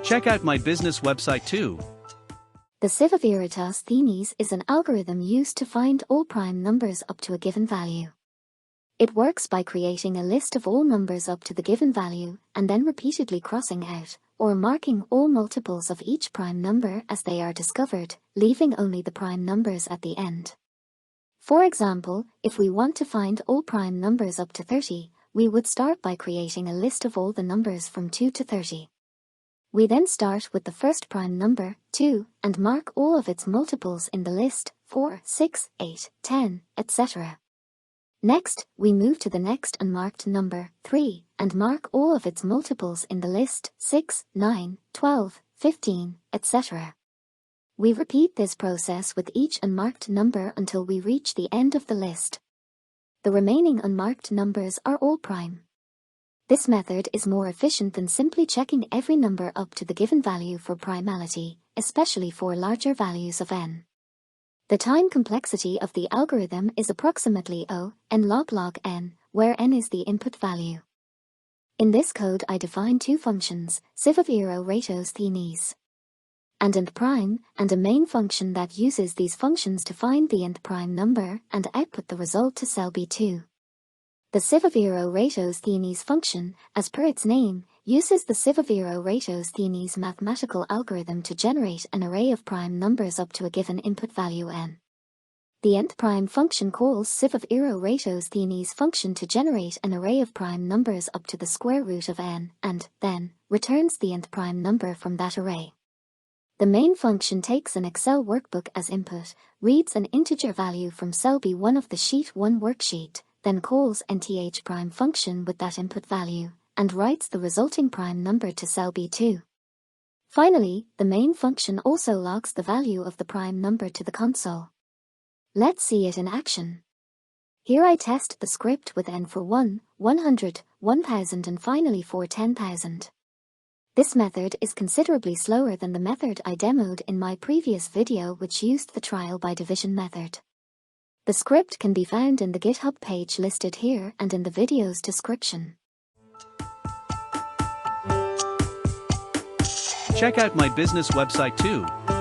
Check out my business website too. The Sieve of Eratosthenes is an algorithm used to find all prime numbers up to a given value. It works by creating a list of all numbers up to the given value and then repeatedly crossing out or marking all multiples of each prime number as they are discovered, leaving only the prime numbers at the end. For example, if we want to find all prime numbers up to 30, we would start by creating a list of all the numbers from 2 to 30. We then start with the first prime number, 2, and mark all of its multiples in the list, 4, 6, 8, 10, etc. Next, we move to the next unmarked number, 3, and mark all of its multiples in the list, 6, 9, 12, 15, etc. We repeat this process with each unmarked number until we reach the end of the list. The remaining unmarked numbers are all prime. This method is more efficient than simply checking every number up to the given value for primality, especially for larger values of n. The time complexity of the algorithm is approximately n log n, where n is the input value. In this code I define two functions, Sieve of Eratosthenes and Nth Prime, and a main function that uses these functions to find the nth prime number and output the result to cell B2. The Sieve of Eratosthenes function, as per its name, uses the Sieve of Eratosthenes mathematical algorithm to generate an array of prime numbers up to a given input value n. The nth prime function calls Sieve of Eratosthenes function to generate an array of prime numbers up to the square root of n, and, then, returns the nth prime number from that array. The main function takes an Excel workbook as input, reads an integer value from cell B1 of the Sheet 1 worksheet, then calls nth prime function with that input value, and writes the resulting prime number to cell B2. Finally, the main function also logs the value of the prime number to the console. Let's see it in action. Here I test the script with n for 1, 100, 1000 and finally for 10,000. This method is considerably slower than the method I demoed in my previous video, which used the trial by division method. The script can be found in the GitHub page listed here and in the video's description. Check out my business website too.